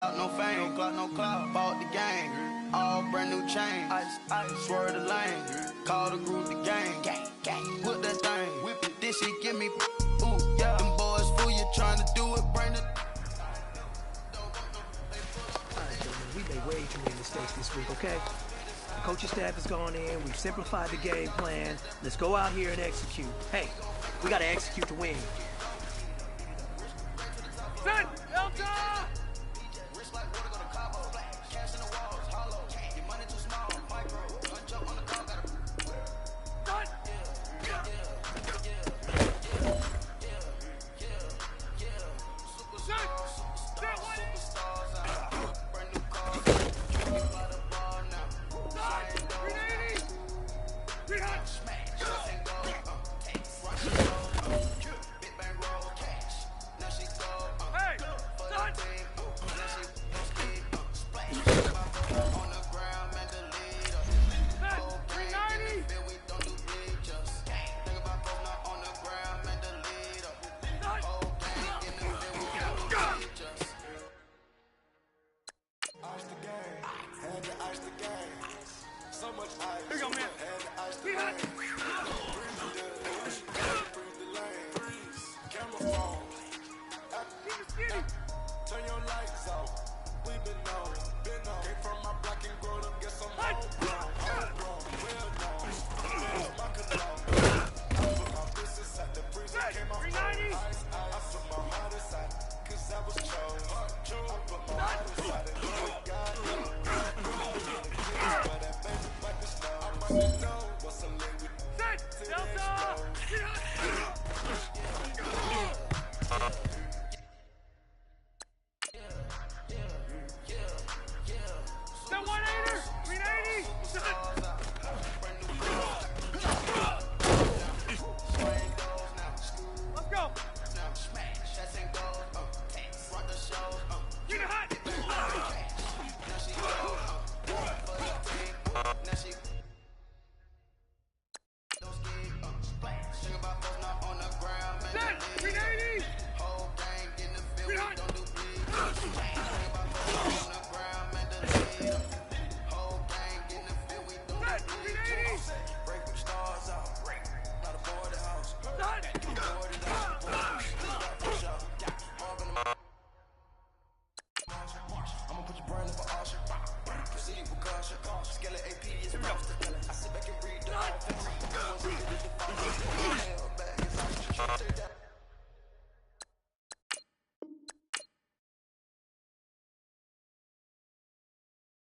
No fame, no cloud, bought the game, all brand new chain, ice, swerve the lane, call the group the gang, whip that thing, whip it, this shit give me, ooh, yeah, them boys fool you trying to do it, bring the. Alright, gentlemen, we made way too many mistakes this week, okay? The coaching staff has gone in, we've simplified the game plan, let's go out here and execute. Hey, we gotta execute to win. Set! Delta!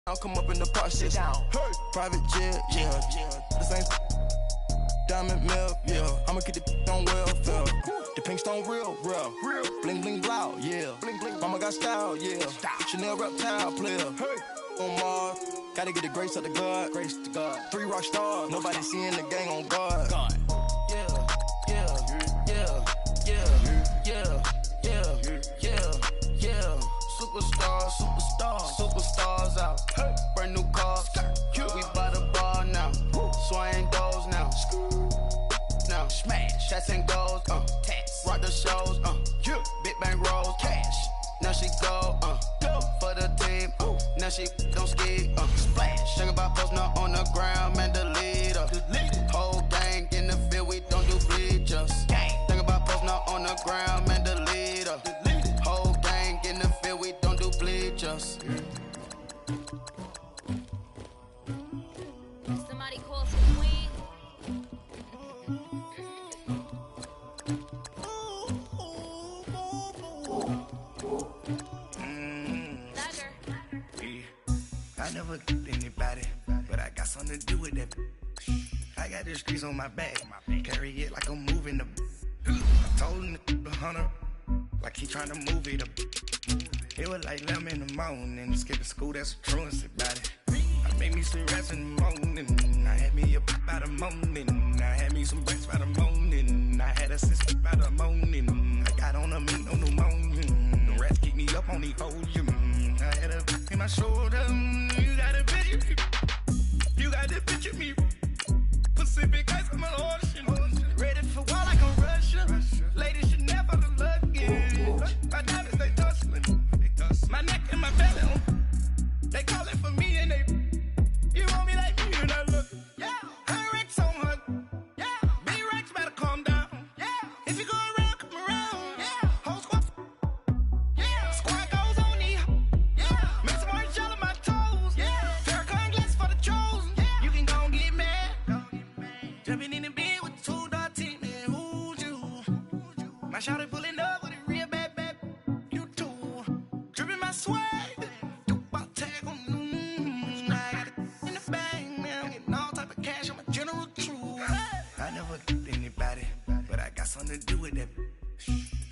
I'll come up in the park, sit down. Hey. Private jet, yeah. The same diamond milk, yeah. I'ma keep the on welfare. The pink stone real. Bling bling blow, yeah. Mama got style, yeah. Chanel reptile player. Hey. On Mars, gotta get the grace of the God. 3 rock stars, nobody seeing the gang on guard. Superstars out. Hey. Brand new cars. We by the bar now. Swing doors now. Now smash. Shots and goals. Rock the shows. Big bang rolls. Cash. Now she go. For the team. Now she don't ski. Splash. Think about posting up on the ground, man. The leader. Whole gang in the field. We don't do bleachers. Think about posting up on the ground, man. The leader. Whole gang in the field. We don't do bleachers. Somebody call some queen. I never killed anybody, but I got something to do with that. I got the streets on my back, carry it like I'm moving the. I told him the hunter, like he trying to move it up. It was like 11 in the morning, skipping school, that's a truancy about it. I made me some rats in the morning, I had me up by the morning, I had me some breaks by the morning, I had a sister by the morning, I got on them and no pneumonia, the rats keep me up on the podium, I had a in my shoulder, you got a picture me, you got a picture me, Pacific ice on my ocean, ready for war like a Russian, ladies should never look lucky, my diamonds they tussling, my neck and my back. swag. Do about tag on I got it in the bag, man. I'm getting all type of cash. I'm a general truth. I never anybody, but I got something to do with that.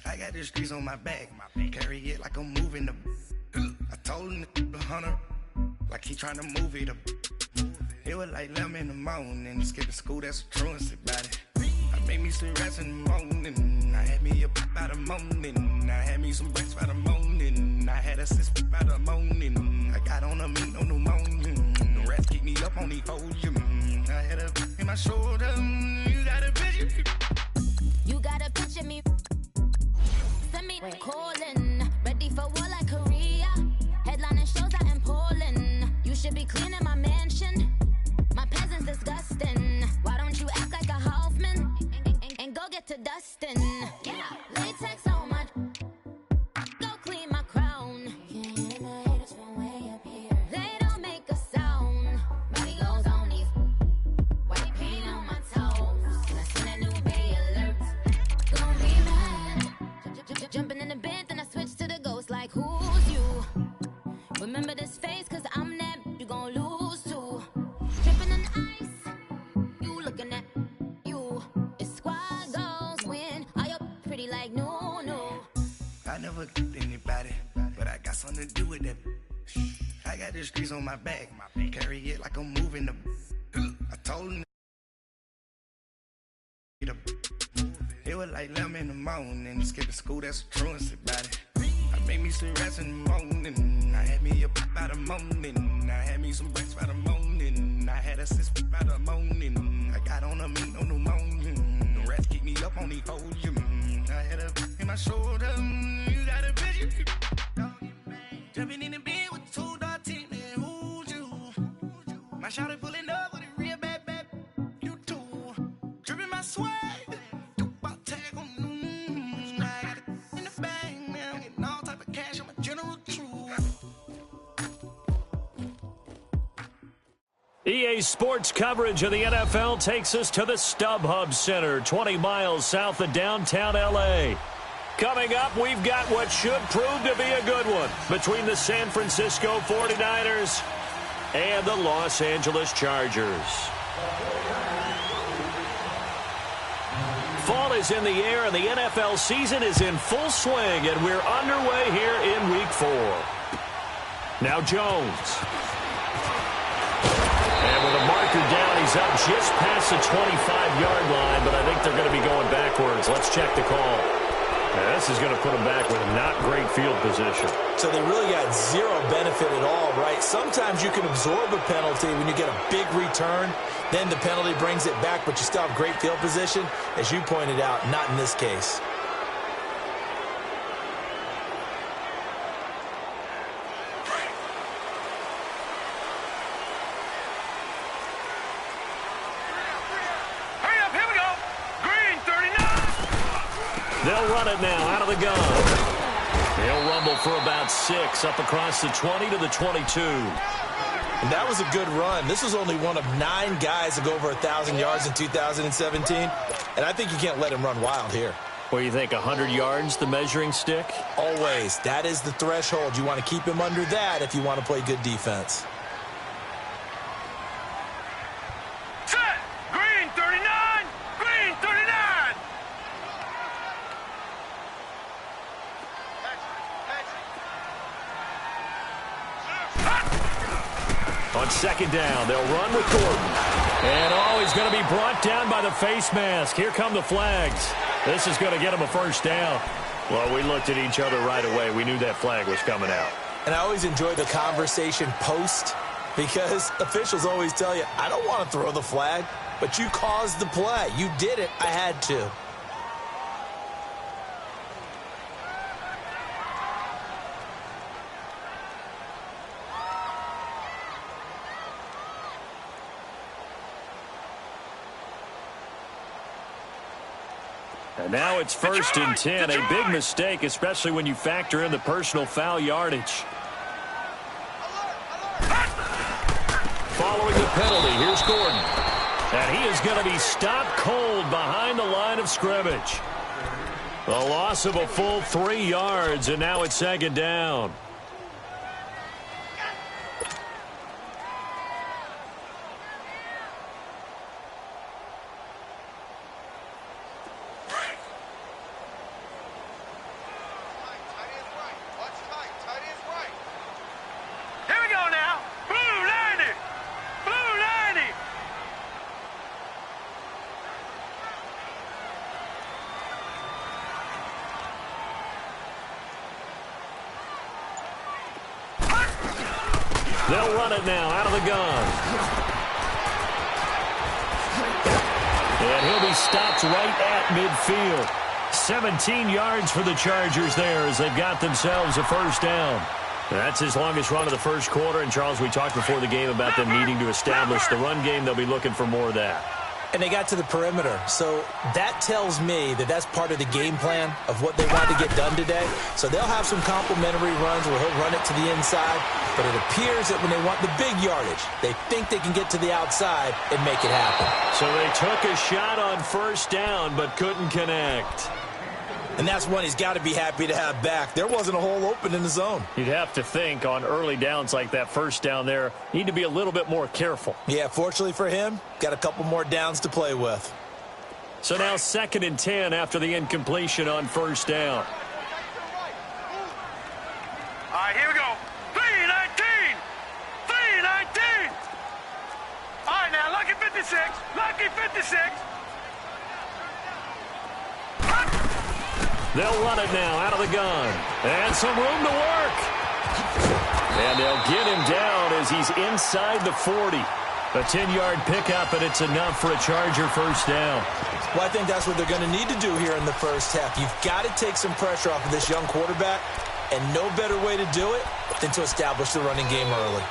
I got the streets on my back. Carry it like I'm moving the. I told him the 100, like he trying to move it up. It was like 11 in the morning. Skipping school, that's a truancy about it. I made me some rest in the morning. I had me a pop by the morning. I had me some breaks by the morning. I had a sis by the morning. I got on a mint on the morning. The rats keep me up on the podium. I had a in my shoulder. You got a picture. You got a picture me. Send me calling. Ready for war like Korea. Headlining shows out in Poland. You should be cleaning my mansion. My peasants disgusting. Why don't you act like a Hoffman and go get to dustin'? Yeah, latex on my. Go clean my crown. Can't hear my haters from way up here. They don't make a sound. Body goes on these. White paint on my toes. And I seen a new bay alert. Gonna be mad. Jumping in the bed, then I switch to the ghost like who's you? Remember this face, cause I'm that you gon' lose too. Dripping in ice, you looking at you. It's squad goals win. Are you pretty like no, no? I never anybody, but I got something to do with that. I got the streets on my back. Carry it like I'm moving the. I told him it was like 11 in the morning. Skipping school, that's a truancy about it. I made me some rest in the morning. I had me a pop by the morning. I had me some breaks by the morning. I had a sis by the morning. I got on a mint on the morning. The rats keep me up on the podium. I had a in my shoulder. You got a picture. Jumping in the bed with 2 dark teeth, man. Who's you? My shawty pulling up with a real bad, you too. Dripping my swag. Do about tag on I got it in the bag, man. I'm getting all type of cash. I'm a general truth. EA Sports coverage of the NFL takes us to the StubHub Center, 20 miles south of downtown L.A. Coming up, we've got what should prove to be a good one between the San Francisco 49ers and the Los Angeles Chargers. Fall is in the air, and the NFL season is in full swing, and we're underway here in Week 4. Now Jones. And with a marker down, he's up just past the 25-yard line, but I think they're going to be going backwards. Let's check the call. Now, this is going to put them back with not great field position. So they really got zero benefit at all, right? Sometimes you can absorb a penalty when you get a big return. Then the penalty brings it back, but you still have great field position. As you pointed out, not in this case. They'll run it now out of the gun. They'll rumble for about 6 up across the 20 to the 22. And that was a good run. This was only one of 9 guys to go over 1,000 yards in 2017. And I think you can't let him run wild here. Well, you think 100 yards, the measuring stick? Always. That is the threshold. You want to keep him under that if you want to play good defense. On second down, they'll run with Gordon. And, he's going to be brought down by the face mask. Here come the flags. This is going to get him a first down. Well, we looked at each other right away. We knew that flag was coming out. And I always enjoy the conversation post because officials always tell you, I don't want to throw the flag, but you caused the play. You did it. I had to. And now it's 1st and 10, a big mistake, especially when you factor in the personal foul yardage. Following the penalty, here's Gordon. And he is going to be stopped cold behind the line of scrimmage. A loss of a full 3 yards, and now it's 2nd down. They'll run it now out of the gun. And he'll be stopped right at midfield. 17 yards for the Chargers there as they've got themselves a first down. That's his longest run of the first quarter. And, Charles, we talked before the game about them needing to establish the run game. They'll be looking for more of that. And they got to the perimeter. So that tells me that that's part of the game plan of what they want to get done today. So they'll have some complimentary runs where he'll run it to the inside. But it appears that when they want the big yardage, they think they can get to the outside and make it happen. So they took a shot on first down but couldn't connect. And that's one he's got to be happy to have back. There wasn't a hole open in the zone. You'd have to think on early downs like that first down there, need to be a little bit more careful. Yeah, fortunately for him, got a couple more downs to play with. So now 2nd and 10 after the incompletion on first down. All right, here we go. 3-19. 3-19. All right, now, lucky 56. Lucky 56. They'll run it now out of the gun. And some room to work. And they'll get him down as he's inside the 40. A 10-yard pickup, and it's enough for a Charger first down. Well, I think that's what they're going to need to do here in the first half. You've got to take some pressure off of this young quarterback, and no better way to do it than to establish the running game early.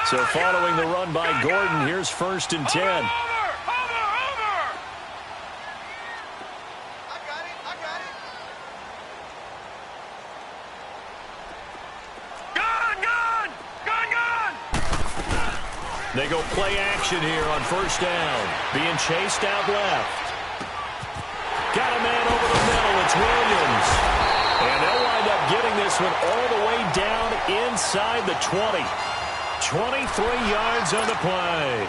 So following the run by Gordon, here's 1st and 10. Over! I got it. Gun! They go play action here on first down. Being chased out left. Got a man over the middle. It's Williams. And they'll wind up getting this one all the way down inside the 20. 23 yards on the play.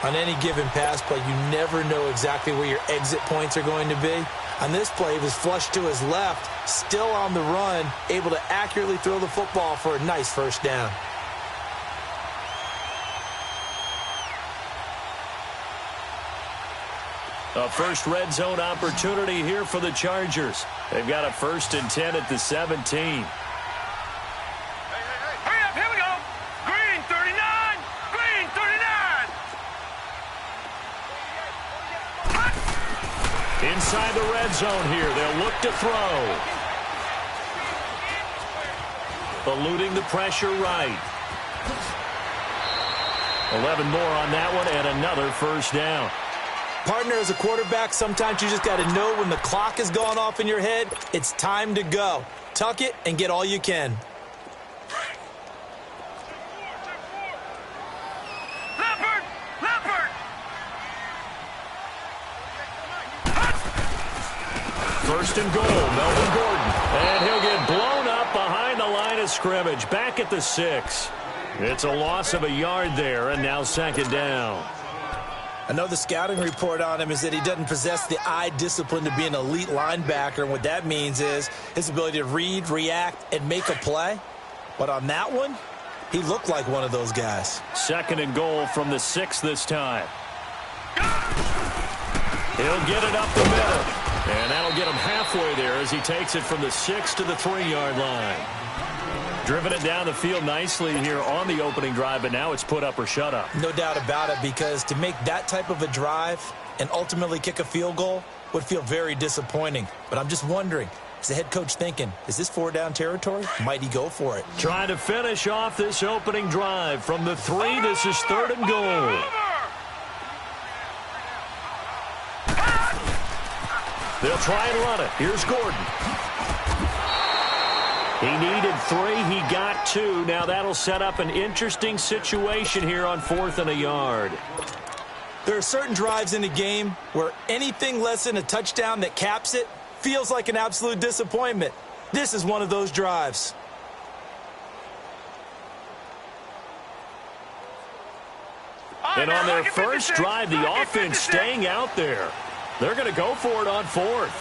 On any given pass play, you never know exactly where your exit points are going to be. On this play, he was flushed to his left, still on the run, able to accurately throw the football for a nice first down. A first red zone opportunity here for the Chargers. They've got a 1st and 10 at the 17. Inside the red zone here, they'll look to throw. Eluding the pressure right. 11 more on that one and another first down. Partner, as a quarterback, sometimes you just got to know when the clock has gone off in your head, it's time to go. Tuck it and get all you can. First and goal, Melvin Gordon. And he'll get blown up behind the line of scrimmage. Back at the 6. It's a loss of a yard there, and now 2nd down. I know the scouting report on him is that he doesn't possess the eye discipline to be an elite linebacker. And what that means is his ability to read, react, and make a play. But on that one, he looked like one of those guys. 2nd and goal from the 6 this time. He'll get it up the middle. And that'll get him halfway there as he takes it from the 6 to the 3-yard line. Driven it down the field nicely here on the opening drive, but now it's put up or shut up. No doubt about it, because to make that type of a drive and ultimately kick a field goal would feel very disappointing. But I'm just wondering, is the head coach thinking, is this 4-down territory? Might he go for it? Trying to finish off this opening drive from the 3. This is 3rd and goal. They'll try and run it. Here's Gordon. He needed 3. He got 2. Now that'll set up an interesting situation here on 4th and a yard. There are certain drives in the game where anything less than a touchdown that caps it feels like an absolute disappointment. This is one of those drives. And on their first drive, the offense staying out there. They're going to go for it on 4th.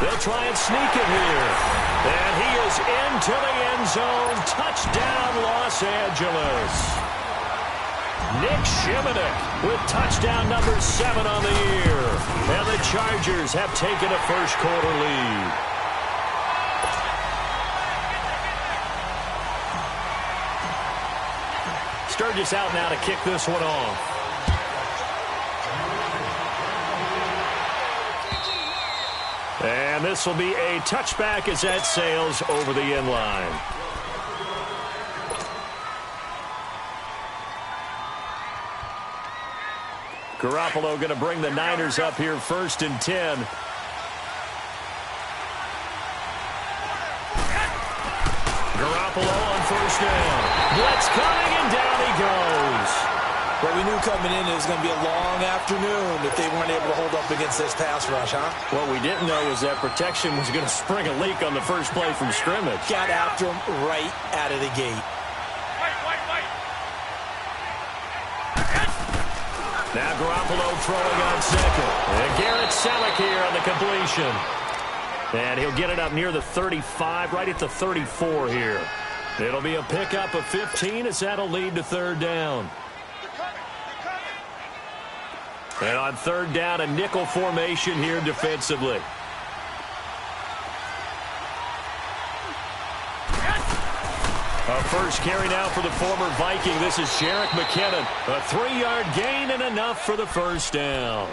They'll try and sneak it here. And he is into the end zone. Touchdown, loss Los Angeles. Nick Shimonek with touchdown number 7 on the year. And the Chargers have taken a first-quarter lead. Sturgis out now to kick this one off. And this will be a touchback as that sails over the end line. Garoppolo going to bring the Niners up here 1st and 10. Garoppolo on 1st down. Blitz coming, and down he goes. Well, we knew coming in it was going to be a long afternoon if they weren't able to hold up against this pass rush, huh? What we didn't know was that protection was going to spring a leak on the first play from scrimmage. Got after him right out of the gate. Now Garoppolo throwing on 2nd. And Garrett Selleck here on the completion. And he'll get it up near the 35, right at the 34 here. It'll be a pickup of 15 as that'll lead to 3rd down. And on 3rd down, a nickel formation here defensively. A first carry now for the former Viking. This is Jerick McKinnon. A 3-yard gain and enough for the 1st down.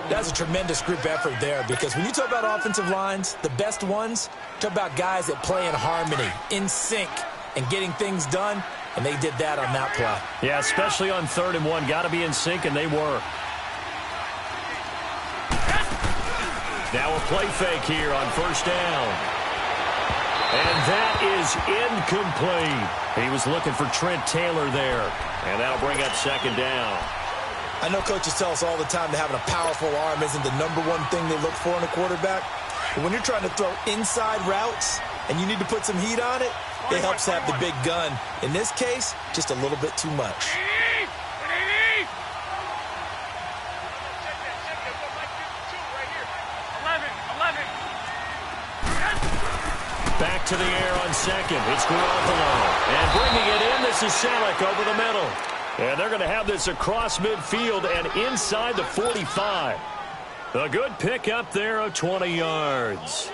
That's a tremendous group effort there because when you talk about offensive lines, the best ones, talk about guys that play in harmony, in sync, and getting things done, and they did that on that play. Yeah, especially on 3rd and 1. Got to be in sync, and they were. Now a play fake here on 1st down. And that is incomplete. He was looking for Trent Taylor there. And that'll bring up 2nd down. I know coaches tell us all the time that having a powerful arm isn't the #1 thing they look for in a quarterback. But when you're trying to throw inside routes and you need to put some heat on it, it helps to have the big gun. In this case, just a little bit too much. Back to the air on 2nd. It's Garoppolo. And bringing it in, this is Selleck over the middle. And they're going to have this across midfield and inside the 45. A good pick up there of 20 yards.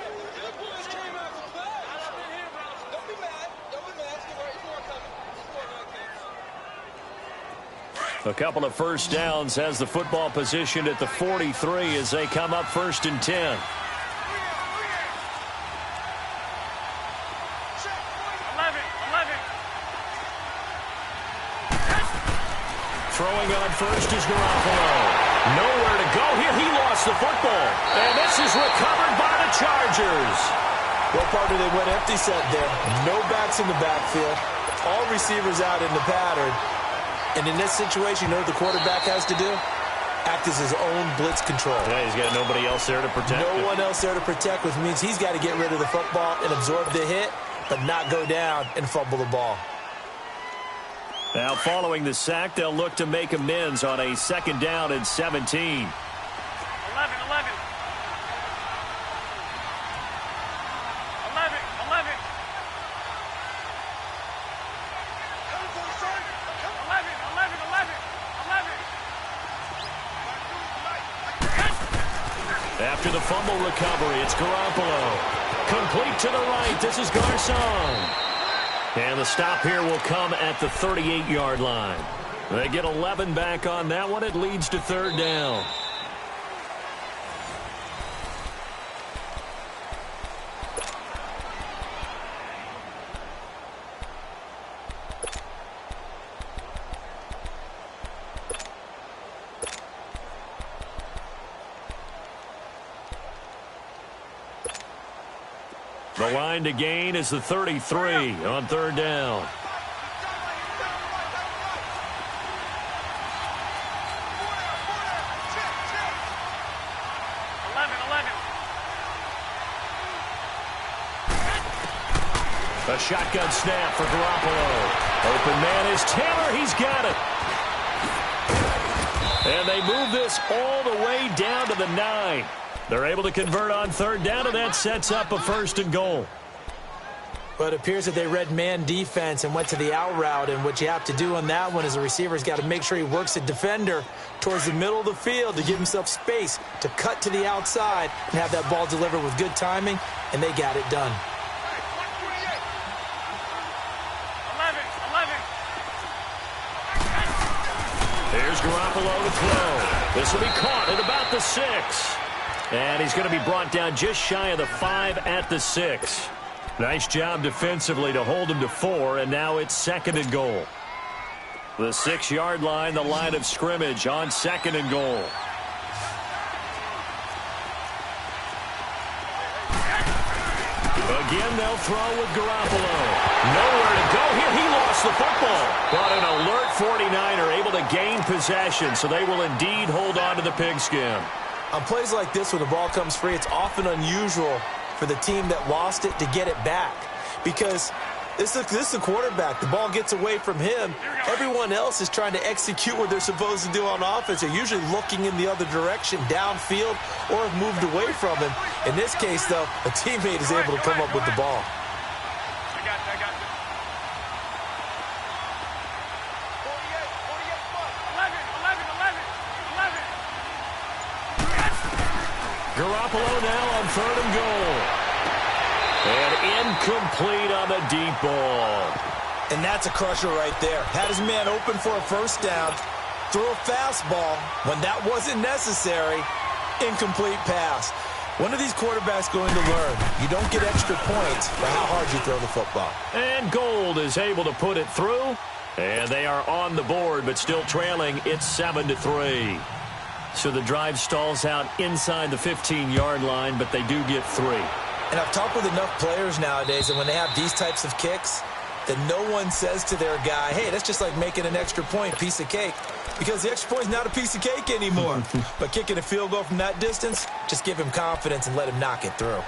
A couple of 1st downs has the football positioned at the 43 as they come up 1st and 10. Throwing on 1st is Garoppolo. Nowhere to go here. He lost the football. And this is recovered by the Chargers. Well, partner, they went empty set there. No backs in the backfield. All receivers out in the pattern. And in this situation, you know what the quarterback has to do? Act as his own blitz control. Yeah, he's got nobody else there to protect him. No one else there to protect, which means he's got to get rid of the football and absorb the hit, but not go down and fumble the ball. Now, following the sack, they'll look to make amends on a 2nd down and 17. 11. After the fumble recovery, it's Garoppolo. Complete to the right. This is Garcon. And the stop here will come at the 38-yard line. They get 11 back on that one. It leads to 3rd down. The line to gain is the 33 on 3rd down. A shotgun snap for Garoppolo. Open man is Taylor. He's got it. And they move this all the way down to the 9. They're able to convert on 3rd down, and that sets up a 1st and goal. Well, it appears that they read man defense and went to the out route, and what you have to do on that one is the receiver's got to make sure he works the defender towards the middle of the field to give himself space to cut to the outside and have that ball delivered with good timing, and they got it done. 11. Here's Garoppolo to throw. This will be caught at about the 6. And he's going to be brought down just shy of the 5 at the 6. Nice job defensively to hold him to 4, and now it's 2nd and goal. The 6-yard line, the line of scrimmage on 2nd and goal. Again, they'll throw with Garoppolo. Nowhere to go here. He lost the football. But an alert 49er able to gain possession, so they will indeed hold on to the pigskin. On plays like this, when the ball comes free, it's often unusual for the team that lost it to get it back, because this is a quarterback. The ball gets away from him. Everyone else is trying to execute what they're supposed to do on offense. They're usually looking in the other direction, downfield, or have moved away from him. In this case, though, a teammate is able to come up with the ball. I got you. 11. Garoppolo now on 3rd and goal. And incomplete on the deep ball. And that's a crusher right there. Had his man open for a first down, threw a fastball when that wasn't necessary. Incomplete pass. One of these quarterbacks going to learn, you don't get extra points by how hard you throw the football. And Gold is able to put it through. And they are on the board, but still trailing. It's 7-3. So the drive stalls out inside the 15-yard line, but they do get 3. And I've talked with enough players nowadays, and when they have these types of kicks, that no one says to their guy, hey, that's just like making an extra point, piece of cake. Because the extra point is not a piece of cake anymore. But kicking a field goal from that distance, just give him confidence and let him knock it through.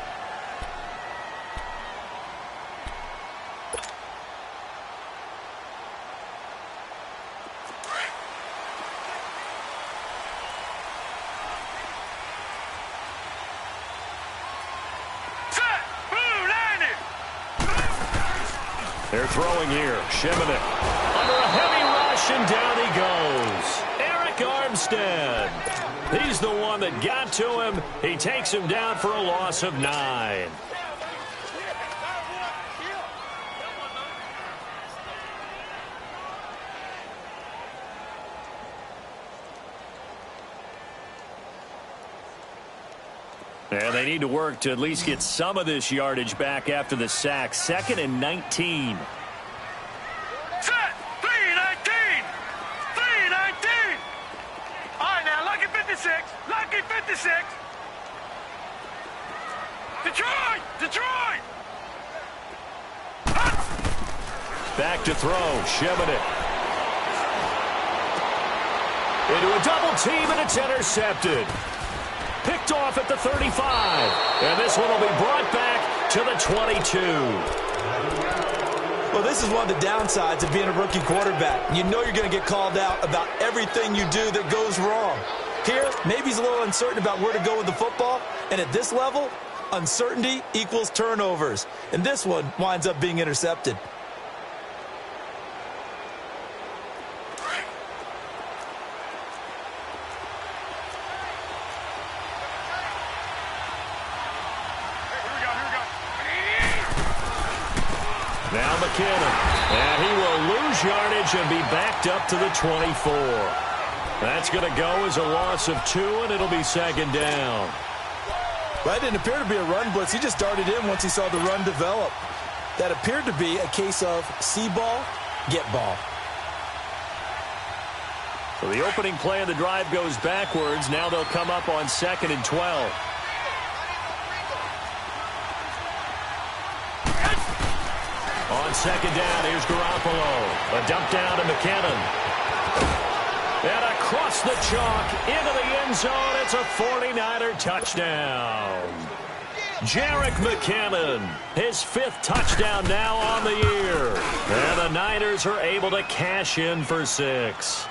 They're throwing here. Shimonek under a heavy rush, and down he goes. Eric Armstead. He's the one that got to him. He takes him down for a loss of 9. And they need to work to at least get some of this yardage back after the sack. 2nd and 19. Set! 3-19! 3-19! All right, now, lucky 56. Lucky 56. Detroit! Back to throw. Shimonek. Into a double team, and it's intercepted. Picked off at the 35. And this one will be brought back to the 22. Well, this is one of the downsides of being a rookie quarterback. You know you're going to get called out about everything you do that goes wrong. Here, maybe he's a little uncertain about where to go with the football. And at this level, uncertainty equals turnovers. And this one winds up being intercepted. Now McKinnon, and he will lose yardage and be backed up to the 24. That's going to go as a loss of 2, and it'll be 2nd down. Well, it didn't appear to be a run blitz. He just darted in once he saw the run develop. That appeared to be a case of see ball, get ball. So the opening play of the drive goes backwards. Now they'll come up on 2nd and 12. On 2nd down, here's Garoppolo. A dump down to McKinnon. And across the chalk into the end zone. It's a 49er touchdown. Jerick McKinnon, his 5th touchdown now on the year. And the Niners are able to cash in for 6.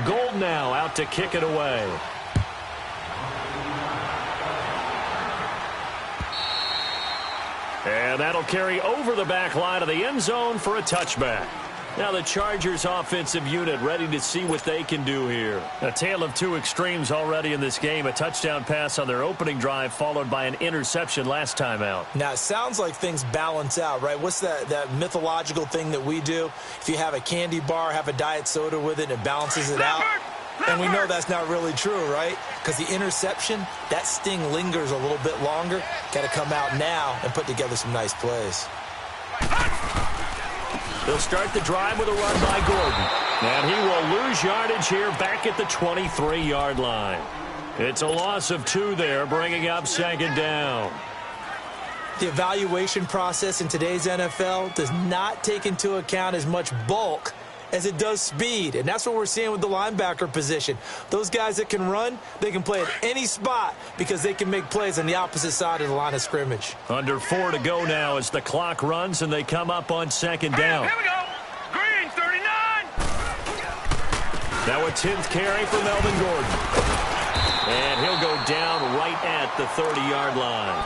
Gold now out to kick it away. And that'll carry over the back line of the end zone for a touchback. Now the Chargers offensive unit ready to see what they can do here. A tale of two extremes already in this game. A touchdown pass on their opening drive followed by an interception last time out. Now it sounds like things balance out, right? What's that mythological thing that we do? If you have a candy bar, have a diet soda with it, it balances it out. And we know that's not really true, right? Because the interception, that sting lingers a little bit longer. Got to come out now and put together some nice plays. They'll start the drive with a run by Gordon. And he will lose yardage here back at the 23-yard line. It's a loss of 2 there, bringing up second down. The evaluation process in today's NFL does not take into account as much bulk as it does speed, and that's what we're seeing with the linebacker position. Those guys that can run, they can play at any spot because they can make plays on the opposite side of the line of scrimmage. Under 4 to go now as the clock runs and they come up on second down. Here we go. Green, 39. Now a 10th carry for Melvin Gordon. And he'll go down right at the 30-yard line.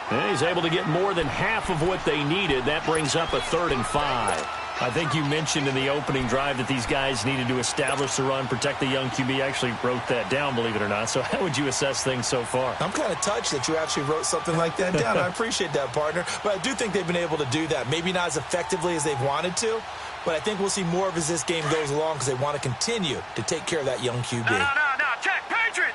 And he's able to get more than half of what they needed. That brings up a 3rd and 5. I think you mentioned in the opening drive that these guys needed to establish the run, protect the young QB. I actually wrote that down, believe it or not. So how would you assess things so far? I'm kind of touched that you actually wrote something like that down. I appreciate that, partner. But I do think they've been able to do that. Maybe not as effectively as they've wanted to, but I think we'll see more of as this game goes along because they want to continue to take care of that young QB. No. Check. Patriot.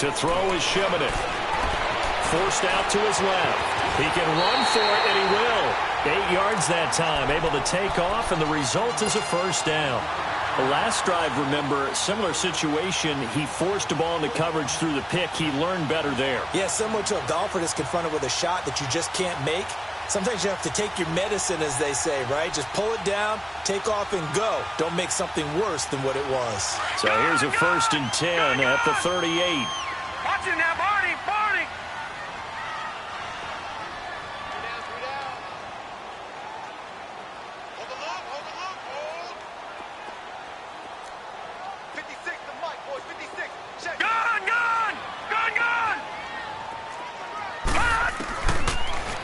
To throw is Shimonick. Forced out to his left. He can run for it, and he will. 8 yards that time, able to take off, and the result is a first down. The last drive, remember, similar situation. He forced a ball into coverage through the pick. He learned better there. Yeah, similar to a golfer that's confronted with a shot that you just can't make. Sometimes you have to take your medicine, as they say, right? Just pull it down, take off, and go. Don't make something worse than what it was. So here's a 1st and 10 at the 38. Watch it now, Barney. Hold the loop. 56 to Mike, boys. 56. Check. Gun.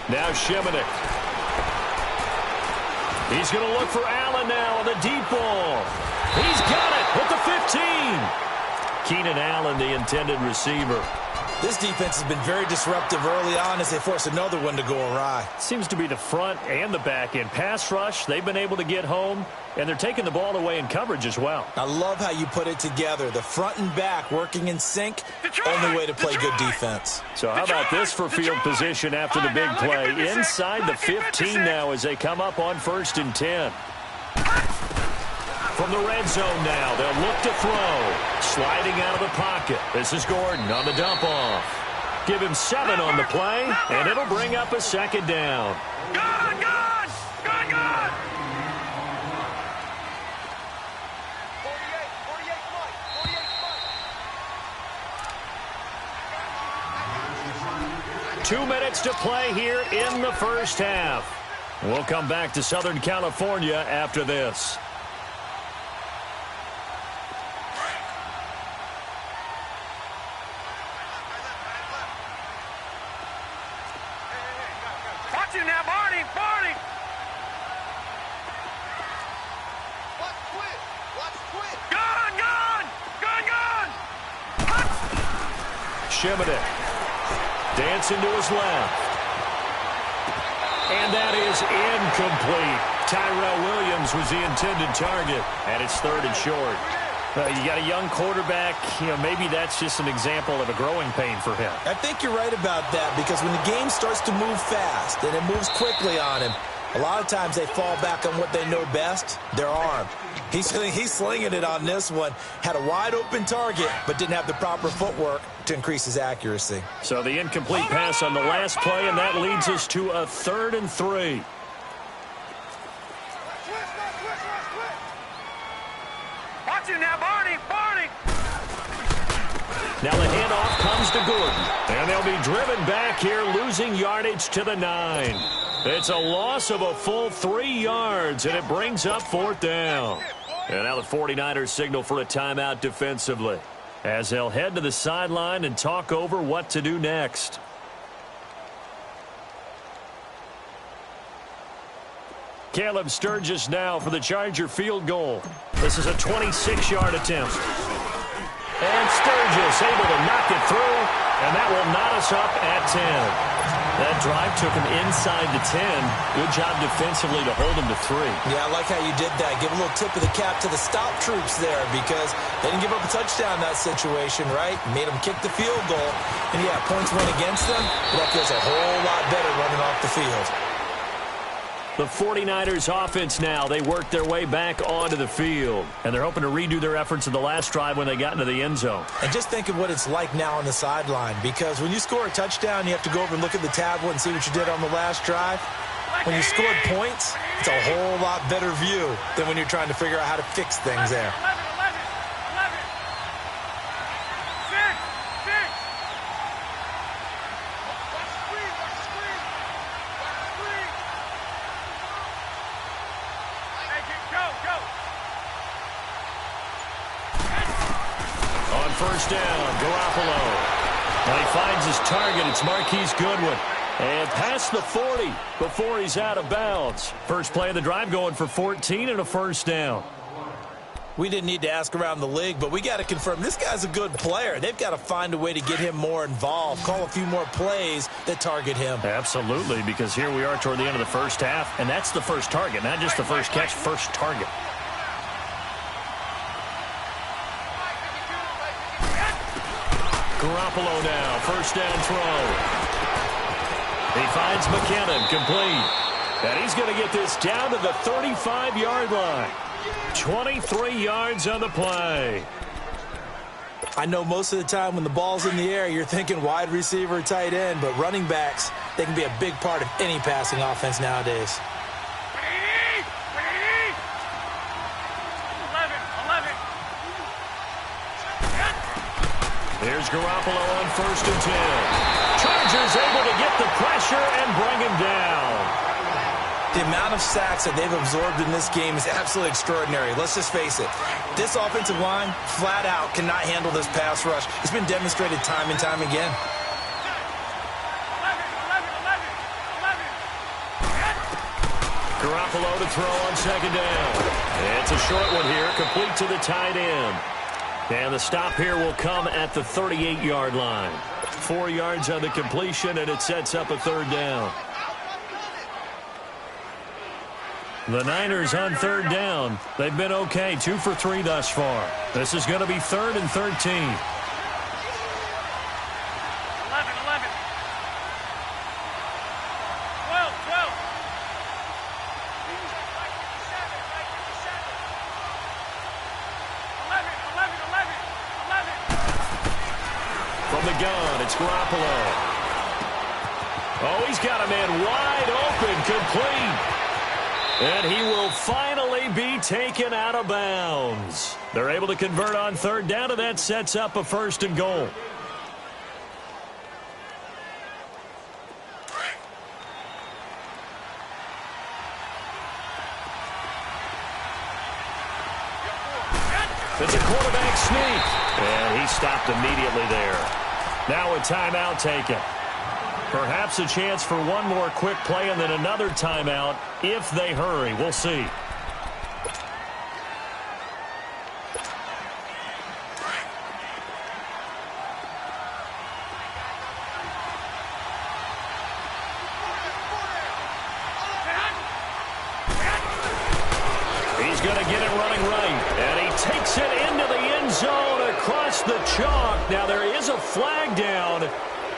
Now Shimonick. He's going to look for Allen now on the deep ball. He's got it at the 15. Keenan Allen, the intended receiver. This defense has been very disruptive early on as they force another one to go awry. Seems to be the front and the back end. Pass rush, they've been able to get home, and they're taking the ball away in coverage as well. I love how you put it together. The front and back working in sync, only way to play good defense. So how about this for field position after the big play? Inside the 15 now as they come up on 1st and 10. From the red zone now, they'll look to throw. Sliding out of the pocket. This is Gordon on the dump off. Give him 7 on the play, and it'll bring up a second down. Gun. 48 2 minutes to play here in the first half. We'll come back to Southern California after this. now, Barney. Watch quit. Gun. Shimonick dancing to his left. And that is incomplete. Tyrell Williams was the intended target, and it's 3rd and short. You got a young quarterback, maybe that's just an example of a growing pain for him. I think you're right about that, because when the game starts to move fast and it moves quickly on him, a lot of times they fall back on what they know best, their arm. He's slinging it on this one. Had a wide-open target, but didn't have the proper footwork to increase his accuracy. So the incomplete pass on the last play, and that leads us to a 3rd and 3. Watch it now, Barney. Now the handoff comes to Gordon. And they'll be driven back here, losing yardage to the 9. It's a loss of a full 3 yards, and it brings up 4th down. And now the 49ers signal for a timeout defensively, as they'll head to the sideline and talk over what to do next. Caleb Sturgis now for the Charger field goal. This is a 26-yard attempt. And Sturgis able to knock it through, and that will knot us up at 10. That drive took him inside the 10. Good job defensively to hold him to 3. Yeah, I like how you did that. Give a little tip of the cap to the stop troops there, because they didn't give up a touchdown in that situation, right? Made them kick the field goal. And, yeah, points went against them, but that feels a whole lot better running off the field. The 49ers offense now, they work their way back onto the field. And they're hoping to redo their efforts in the last drive when they got into the end zone. And just think of what it's like now on the sideline, because when you score a touchdown, you have to go over and look at the tablet and see what you did on the last drive. When you scored points, it's a whole lot better view than when you're trying to figure out how to fix things there. First down, Garoppolo. And he finds his target. It's Marquise Goodwin. And past the 40 before he's out of bounds. First play of the drive going for 14 and a first down. We didn't need to ask around the league, but we got to confirm this guy's a good player. They've got to find a way to get him more involved, call a few more plays that target him. Absolutely, because here we are toward the end of the first half, and that's the first target, not just the first catch, first target. Garoppolo now, first down throw. He finds McKinnon, complete. And he's going to get this down to the 35-yard line. 23 yards on the play. I know most of the time when the ball's in the air, you're thinking wide receiver, tight end, but running backs, they can be a big part of any passing offense nowadays. Here's Garoppolo on first and 10. Chargers able to get the pressure and bring him down. The amount of sacks that they've absorbed in this game is absolutely extraordinary. Let's just face it. This offensive line, flat out, cannot handle this pass rush. It's been demonstrated time and time again. Garoppolo to throw on second down. It's a short one here, complete to the tight end. And the stop here will come at the 38-yard line. 4 yards on the completion, and it sets up a third down. The Niners on third down. They've been okay, 2 for 3 thus far. This is going to be 3rd and 13. It's Garoppolo. Oh, he's got a man wide open, complete. And he will finally be taken out of bounds. They're able to convert on third down, and that sets up a 1st and goal. It's a quarterback sneak. And he stopped immediately there. Now a timeout taken. Perhaps a chance for one more quick play and then another timeout if they hurry. We'll see. He's going to get it running right. And he takes it into the end zone across the chalk. Now there is a flag down,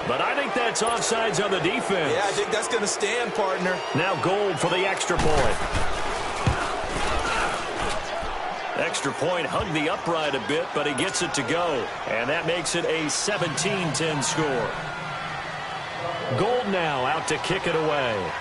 but I think that's offsides on the defense. Yeah, I think that's going to stand, partner. Now Gold for the extra point. Extra point hugged the upright a bit, but he gets it to go. And that makes it a 17-10 score. Gold now out to kick it away.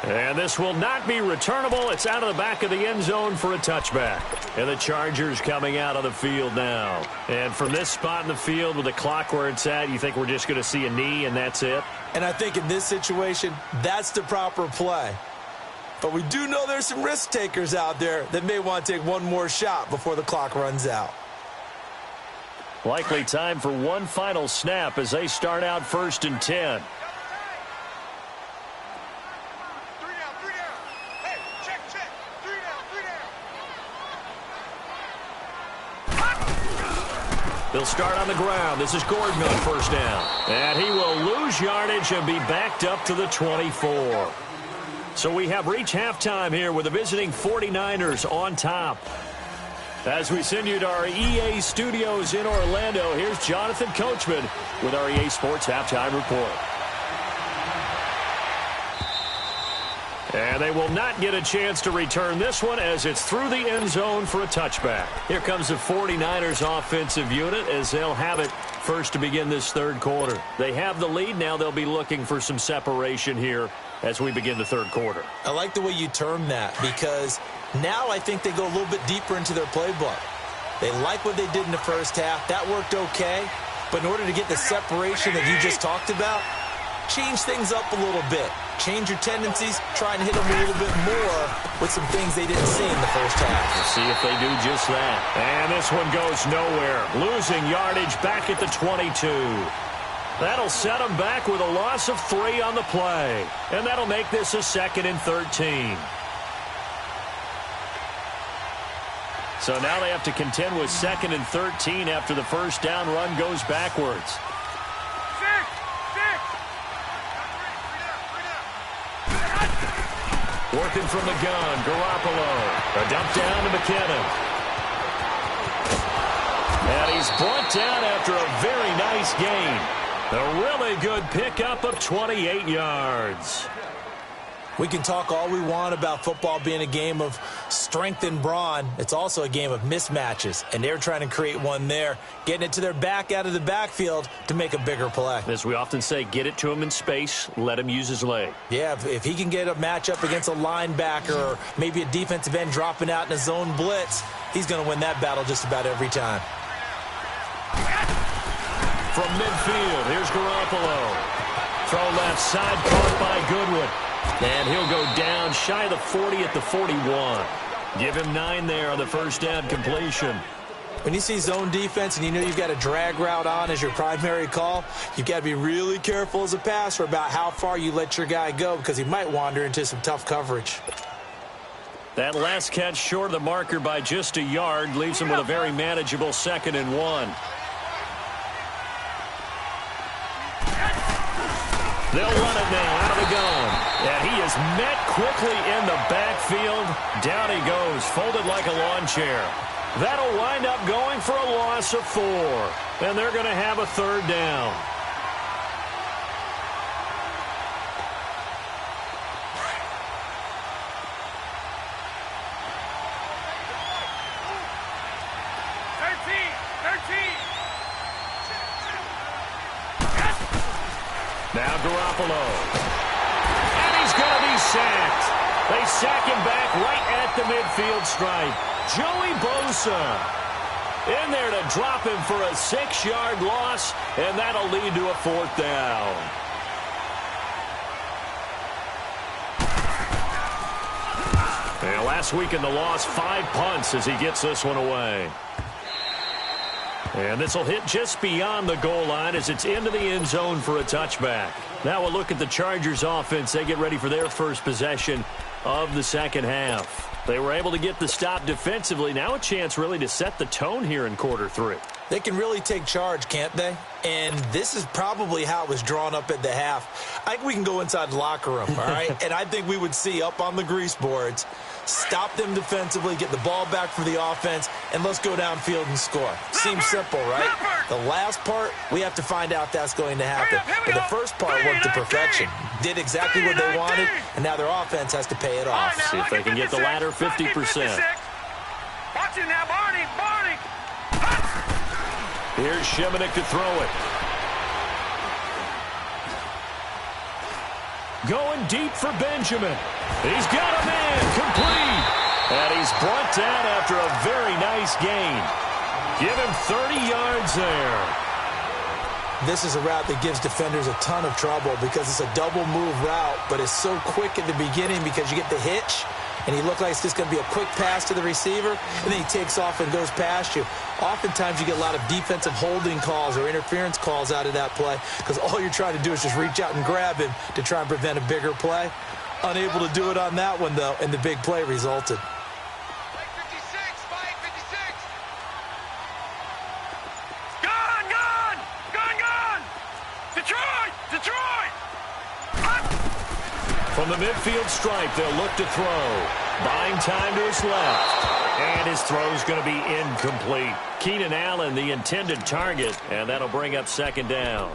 And this will not be returnable. It's out of the back of the end zone for a touchback. And the Chargers coming out on the field now. And from this spot in the field with the clock where it's at, you think we're just going to see a knee and that's it? And I think in this situation, that's the proper play. But we do know there's some risk takers out there that may want to take one more shot before the clock runs out. Likely time for one final snap as they start out 1st and 10. They'll start on the ground. This is Gordon on 1st down. And he will lose yardage and be backed up to the 24. So we have reached halftime here with the visiting 49ers on top. As we send you to our EA studios in Orlando, here's Jonathan Coachman with our EA Sports Halftime Report. And they will not get a chance to return this one as it's through the end zone for a touchback. Here comes the 49ers offensive unit as they'll have it first to begin this third quarter. They have the lead. Now they'll be looking for some separation here as we begin the third quarter. I like the way you term that because now I think they go a little bit deeper into their playbook. They like what they did in the first half. That worked okay. But in order to get the separation that you just talked about, change things up a little bit. Change your tendencies, try and hit them a little bit more with some things they didn't see in the first half. We'll see if they do just that. And this one goes nowhere. Losing yardage back at the 22. That'll set them back with a loss of 3 on the play. And that'll make this a 2nd and 13. So now they have to contend with 2nd and 13 after the first down run goes backwards. Working from the gun, Garoppolo. A dump down to McKinnon. And he's brought down after a very nice gain. A really good pickup of 28 yards. We can talk all we want about football being a game of strength and brawn. It's also a game of mismatches, and they're trying to create one there, getting it to their back out of the backfield to make a bigger play. As we often say, get it to him in space, let him use his leg. Yeah, if he can get a matchup against a linebacker or maybe a defensive end dropping out in a zone blitz, he's going to win that battle just about every time. From midfield, here's Garoppolo. Throw left side, caught by Goodwin. And he'll go down shy of the 40 at the 41. Give him 9 there on the first down completion. When you see zone defense and you know you've got a drag route on as your primary call, you've got to be really careful as a passer about how far you let your guy go because he might wander into some tough coverage. That last catch short of the marker by just a yard leaves him with a very manageable 2nd and 1. They'll run it now out of the gun. And he is met quickly in the backfield. Down he goes, folded like a lawn chair. That'll wind up going for a loss of 4. And they're going to have a 3rd down. Now Garoppolo. And he's going to be sacked. They sack him back right at the midfield stripe. Joey Bosa in there to drop him for a 6-yard loss, and that'll lead to a 4th down. And last week in the loss, 5 punts as he gets this one away. And this will hit just beyond the goal line as it's into the end zone for a touchback. Now we'll look at the Chargers offense. They get ready for their first possession of the second half. They were able to get the stop defensively. Now a chance really to set the tone here in quarter 3. They can really take charge, can't they? And this is probably how it was drawn up at the half. I think we can go inside the locker room, all right? And I think we would see up on the grease boards, stop them defensively, get the ball back for the offense, and let's go downfield and score. Seems simple, right? The last part, we have to find out if that's going to happen. But the first part worked to perfection. Did exactly what they wanted, and now their offense has to pay it off. See if they can get the latter 50%. Watch it now, Barney. Here's Shimonik to throw it. Going deep for Benjamin. He's got a man complete. And he's brought down after a very nice gain. Give him 30 yards there. This is a route that gives defenders a ton of trouble because it's a double move route, but it's so quick at the beginning because you get the hitch, and he looks like it's just going to be a quick pass to the receiver, and then he takes off and goes past you. Oftentimes you get a lot of defensive holding calls or interference calls out of that play because all you're trying to do is just reach out and grab him to try and prevent a bigger play. Unable to do it on that one, though, and the big play resulted. From the midfield stripe, they'll look to throw. Buying time to his left. And his throw's going to be incomplete. Keenan Allen, the intended target, and that'll bring up second down.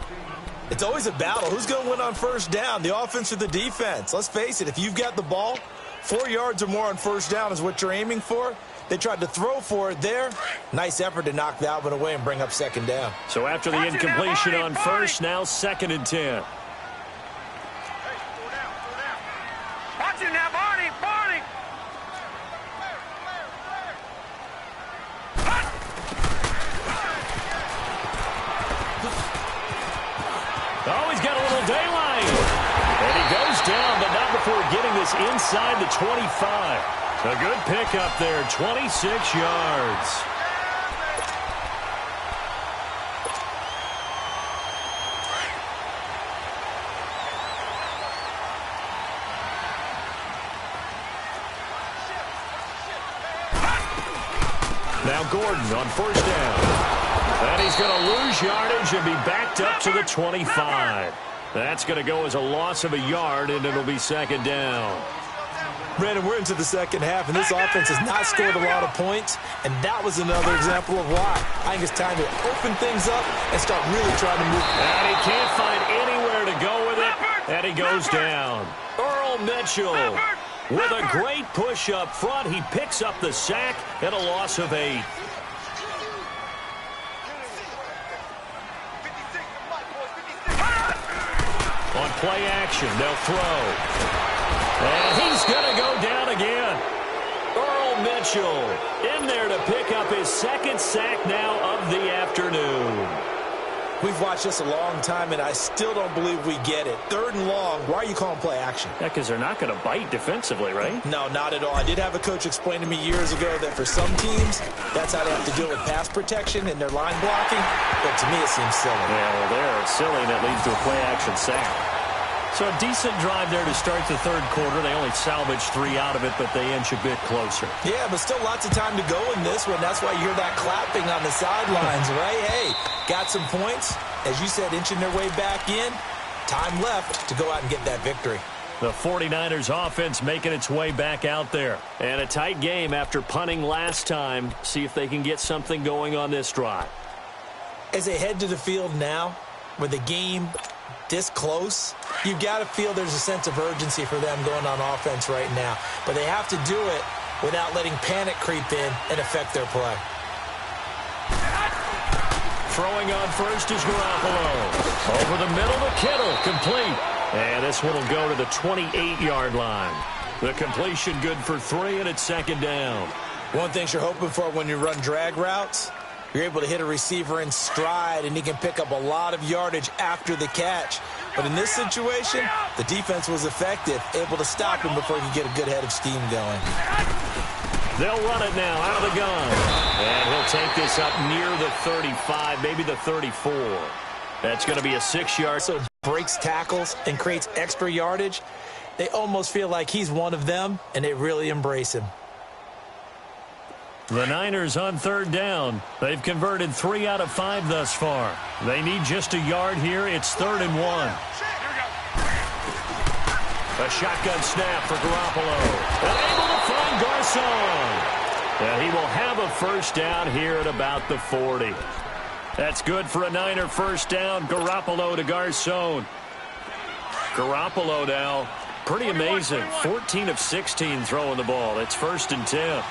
It's always a battle. Who's going to win on first down, the offense or the defense? Let's face it, if you've got the ball, 4 yards or more on first down is what you're aiming for. They tried to throw for it there. Nice effort to knock that one away and bring up second down. So after the incompletion on first, now 2nd and 10. Watch it now, Barney! Barney! Oh, he's got a little daylight. And he goes down, but not before getting this inside the 25. A good pickup there, 26 yards. Now Gordon on first down. And he's going to lose yardage and be backed up to the 25. That's going to go as a loss of a yard, and it'll be second down. Brandon, we're into the second half, and this offense has not scored a lot of points, and that was another example of why. I think it's time to open things up and start really trying to move. And he can't find anywhere to go with it, and he goes down. Earl Mitchell with a great push up front. He picks up the sack and a loss of 8. On play action, they'll throw. And he's going to go down again. Earl Mitchell in there to pick up his 2nd sack now of the afternoon. We've watched this a long time, and I still don't believe we get it. 3rd and long, why are you calling play action? Yeah, because they're not going to bite defensively, right? No, not at all. I did have a coach explain to me years ago that for some teams, that's how they have to deal with pass protection and their line blocking. But to me, it seems silly. Yeah, well, they're silly, and it leads to a play action sack. So a decent drive there to start the 3rd quarter. They only salvaged 3 out of it, but they inch a bit closer. Yeah, but still lots of time to go in this one. That's why you hear that clapping on the sidelines, right? Hey, got some points. As you said, inching their way back in. Time left to go out and get that victory. The 49ers offense making its way back out there. And a tight game after punting last time. See if they can get something going on this drive. As they head to the field now, with the game this close, you've got to feel there's a sense of urgency for them going on offense right now. But they have to do it without letting panic creep in and affect their play. Throwing on first is Garoppolo. Over the middle to Kittle, complete. And this one will go to the 28-yard line. The completion good for 3, and it's 2nd down. One thing you're hoping for when you run drag routes, you're able to hit a receiver in stride, and he can pick up a lot of yardage after the catch. But in this situation, the defense was effective, able to stop him before he could get a good head of steam going. They'll run it now out of the gun. And he'll take this up near the 35, maybe the 34. That's going to be a 6-yard. So breaks tackles and creates extra yardage. They almost feel like he's one of them, and they really embrace him. The Niners on 3rd down. They've converted 3 out of 5 thus far. They need just a yard here. It's 3rd and 1. A shotgun snap for Garoppolo. And able to find Garcon. And he will have a first down here at about the 40. That's good for a Niner first down. Garoppolo to Garcon. Garoppolo now, pretty amazing. 14 of 16 throwing the ball. It's 1st and 10.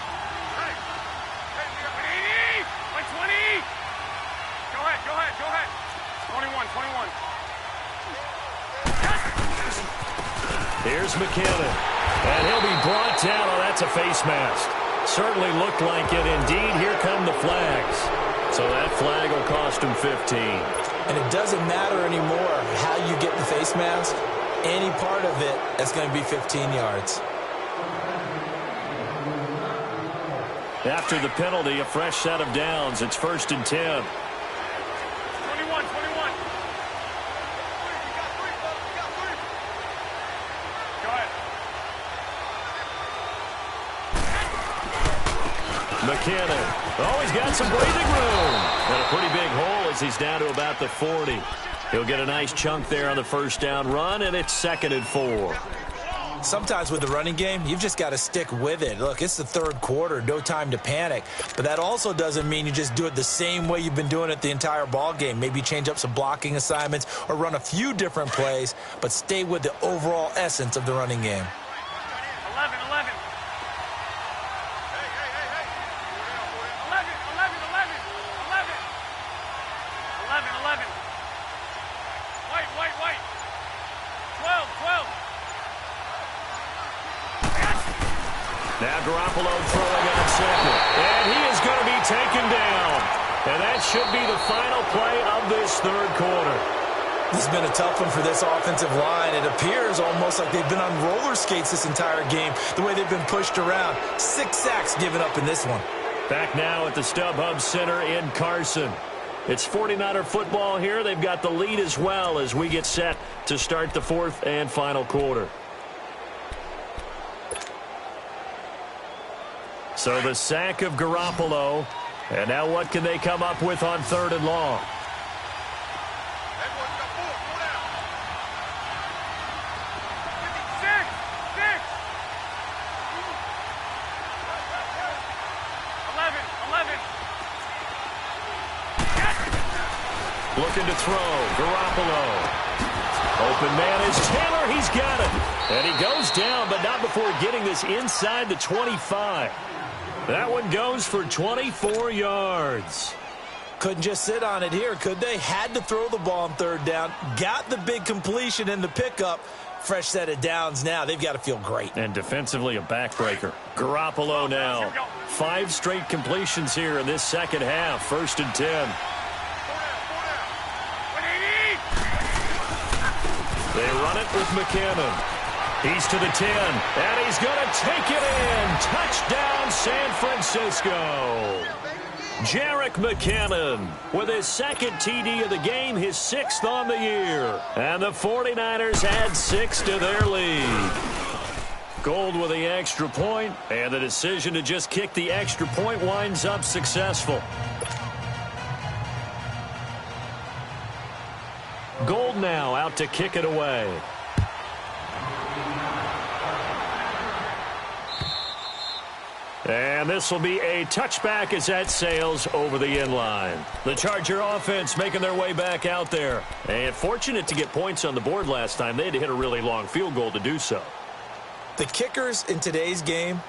Here's McKinnon. And he'll be brought down. Oh, that's a face mask. Certainly looked like it. Indeed, here come the flags. So that flag will cost him 15. And it doesn't matter anymore how you get the face mask. Any part of it, that's going to be 15 yards. After the penalty, a fresh set of downs. It's 1st and 10. 21. Go ahead. McKinnon. Oh, he's got some breathing room. And a pretty big hole as he's down to about the 40. He'll get a nice chunk there on the first down run, and it's 2nd and 4. Sometimes with the running game, you've just got to stick with it. Look, it's the 3rd quarter, no time to panic. But that also doesn't mean you just do it the same way you've been doing it the entire ball game. Maybe change up some blocking assignments or run a few different plays, but stay with the overall essence of the running game. 11. 11. 11. White. 12. Now Garoppolo throwing on 2nd. And he is going to be taken down. And that should be the final play of this 3rd quarter. This has been a tough one for this offensive line. It appears almost like they've been on roller skates this entire game, the way they've been pushed around. 6 sacks given up in this one. Back now at the StubHub Center in Carson. It's 49er football here. They've got the lead as well as we get set to start the 4th and final quarter. So the sack of Garoppolo. And now what can they come up with on 3rd and long? Looking to throw. Garoppolo. Open man is Taylor. He's got it. And he goes down, but not before getting this inside the 25. That one goes for 24 yards. Couldn't just sit on it here, could they? Had to throw the ball on 3rd down. Got the big completion in the pickup. Fresh set of downs now. They've got to feel great. And defensively, a backbreaker. Garoppolo now. 5 straight completions here in this second half. 1st and 10. They run it with McKinnon. He's to the 10, and he's going to take it in. Touchdown, San Francisco. Jerick McKinnon with his 2nd TD of the game, his 6th on the year. And the 49ers add 6 to their lead. Gold with the extra point, and the decision to just kick the extra point winds up successful. Gold now out to kick it away. And this will be a touchback as that sails over the inline. The Charger offense making their way back out there. And fortunate to get points on the board last time. They had to hit a really long field goal to do so. The kickers in today's game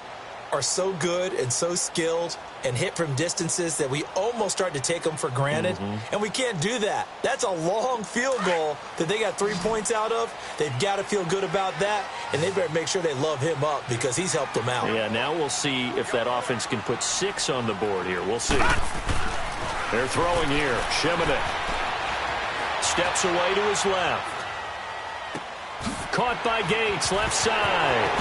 are so good and so skilled and hit from distances that we almost start to take them for granted. And we can't do that. That's a long field goal that they got 3 points out of. They've got to feel good about that, and they better make sure they love him up because he's helped them out. Yeah, now we'll see if that offense can put 6 on the board here. We'll see. They're throwing here. Shimonek steps away to his left. Caught by Gates, left side.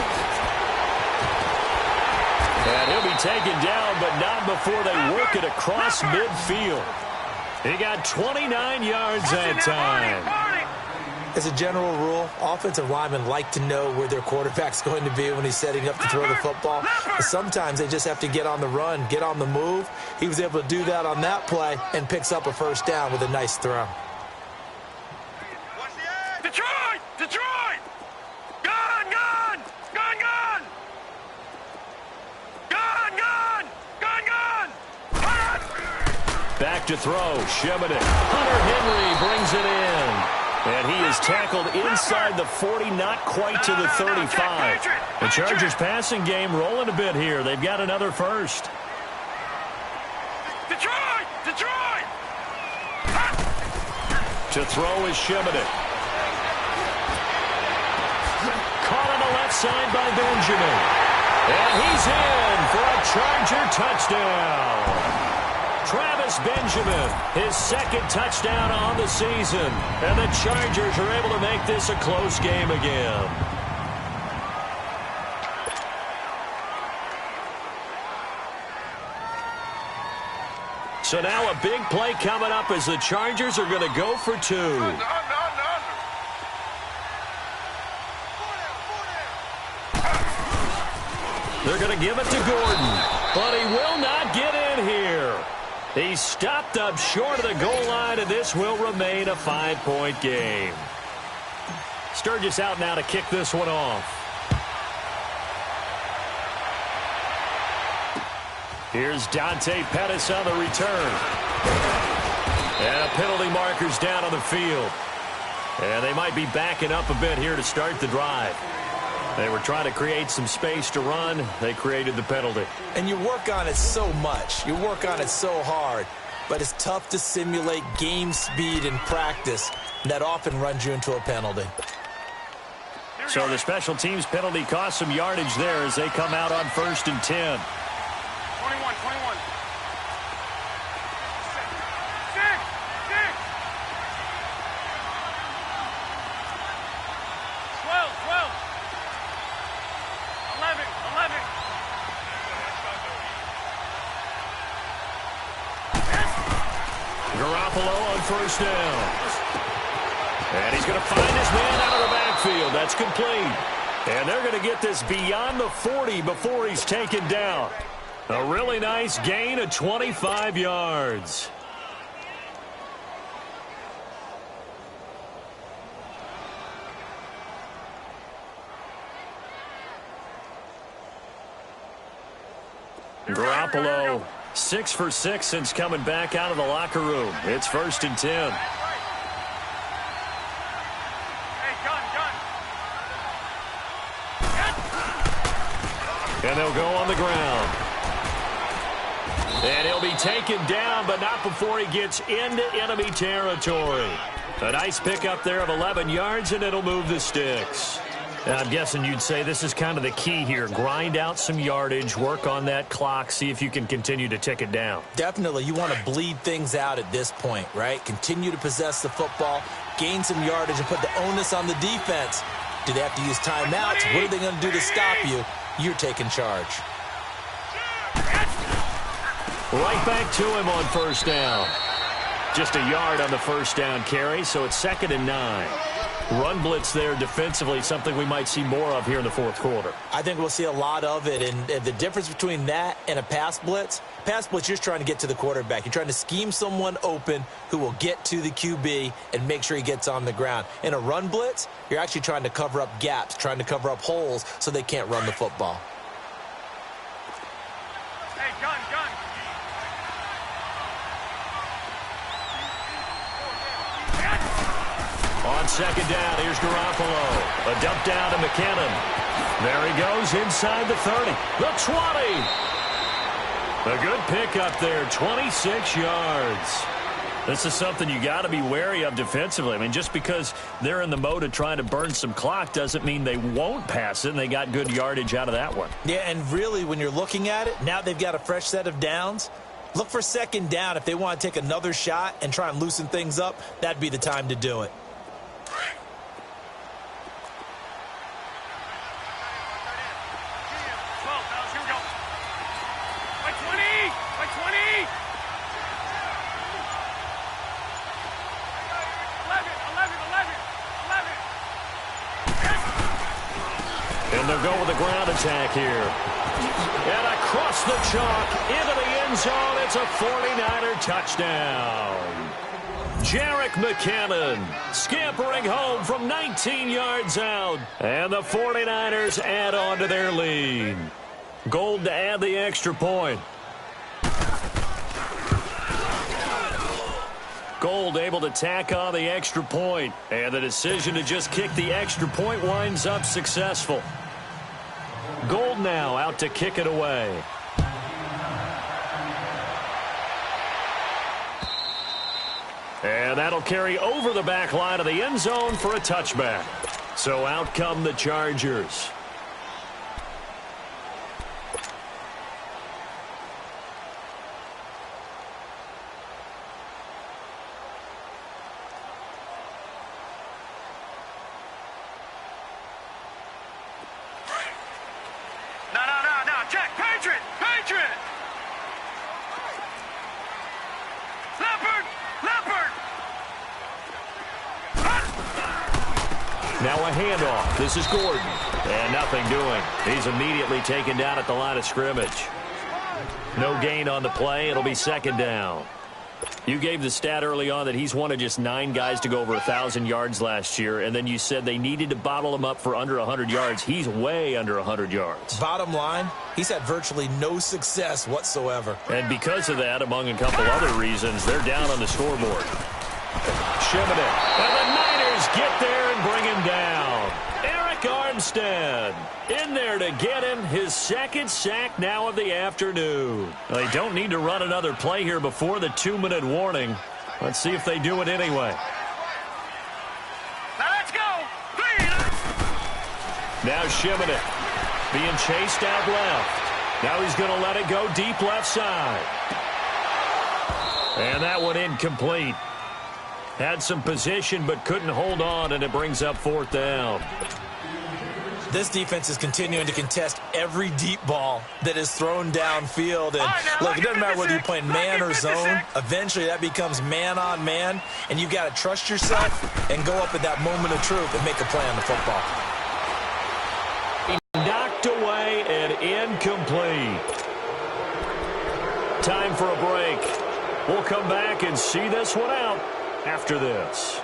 And he'll be taken down, but not before they work it across midfield. He got 29 yards that time. As a general rule, offensive linemen like to know where their quarterback's going to be when he's setting up to throw the football. But sometimes they just have to get on the run, get on the move. He was able to do that on that play and picks up a 1st down with a nice throw. Detroit! Detroit! Gone! Gone! Gone! Gone! Gone! Gone! Gone! Gone! Back to throw. Shimonek. Hunter Henry brings it in. And he is tackled inside the 40, not quite to the 35. The Chargers passing game rolling a bit here. They've got another 1st. Detroit! Detroit! To throw is Shimonek. Caught on the left side by Benjamin. And he's in for a Charger touchdown. Travis Benjamin, his second touchdown on the season. And the Chargers are able to make this a close game again. So now a big play coming up as the Chargers are going to go for two. They're going to give it to Gordon, but he will not get in here. He's stopped up short of the goal line, and this will remain a 5-point game. Sturgis out now to kick this one off. Here's Dante Pettis on the return. And a penalty marker's down on the field. And they might be backing up a bit here to start the drive. They were trying to create some space to run. They created the penalty. And you work on it so much. You work on it so hard. But it's tough to simulate game speed in practice. And that often runs you into a penalty. So the special teams penalty cost some yardage there as they come out on 1st and 10. 21. 11. Garoppolo on 1st down. And he's going to find his man out of the backfield. That's complete. And they're going to get this beyond the 40 before he's taken down. A really nice gain of 25 yards. Garoppolo, 6 for 6 since coming back out of the locker room. It's 1st and 10. Hey, gun. And they'll go on the ground. And he'll be taken down, but not before he gets into enemy territory. A nice pickup there of 11 yards, and it'll move the sticks. I'm guessing you'd say this is kind of the key here. Grind out some yardage, work on that clock, see if you can continue to tick it down. Definitely. You want to bleed things out at this point, right? Continue to possess the football, gain some yardage, and put the onus on the defense. Do they have to use timeouts? What are they going to do to stop you? You're taking charge. Right back to him on 1st down. Just a yard on the 1st down carry, so it's 2nd and 9. Run blitz there defensively, something we might see more of here in the 4th quarter. I think we'll see a lot of it, and the difference between that and a pass blitz, you're just trying to get to the quarterback. You're trying to scheme someone open who will get to the QB and make sure he gets on the ground. In a run blitz, you're actually trying to cover up gaps, trying to cover up holes so they can't run the football. Hey, gun. On 2nd down, here's Garoppolo. A dump down to McKinnon. There he goes inside the 30. The 20. A good pickup there, 26 yards. This is something you got to be wary of defensively. I mean, just because they're in the mode of trying to burn some clock doesn't mean they won't pass it, and they got good yardage out of that one. Yeah, and really, when you're looking at it, now they've got a fresh set of downs. Look for 2nd down. If they want to take another shot and try and loosen things up, that'd be the time to do it. And they'll go with the ground attack here. And across the chalk into the end zone. It's a 49er touchdown. Jerick McKinnon scampering home from 19 yards out. And the 49ers add on to their lead. Gold to add the extra point. Gold able to tack on the extra point. And the decision to just kick the extra point winds up successful. Gold now out to kick it away. And that'll carry over the back line of the end zone for a touchback. So out come the Chargers. Now a handoff. This is Gordon. And nothing doing. He's immediately taken down at the line of scrimmage. No gain on the play. It'll be second down. You gave the stat early on that he's one of just 9 guys to go over 1,000 yards last year, and then you said they needed to bottle him up for under 100 yards. He's way under 100 yards. Bottom line, he's had virtually no success whatsoever. And because of that, among a couple other reasons, they're down on the scoreboard. Shimmin, and the Niners get there and bring him down. Eric Armstead in there to get him his second sack now of the afternoon. They don't need to run another play here before the 2-minute warning. Let's see if they do it anyway. Now let's go. Now Shimmin being chased out left. Now he's going to let it go deep left side. And that one incomplete. Had some position but couldn't hold on, and it brings up 4th down. This defense is continuing to contest every deep ball that is thrown downfield. And look, it doesn't matter whether you're playing man or zone. Eventually that becomes man on man, and you've got to trust yourself and go up at that moment of truth and make a play on the football. Knocked away and incomplete. Time for a break. We'll come back and see this one out after this.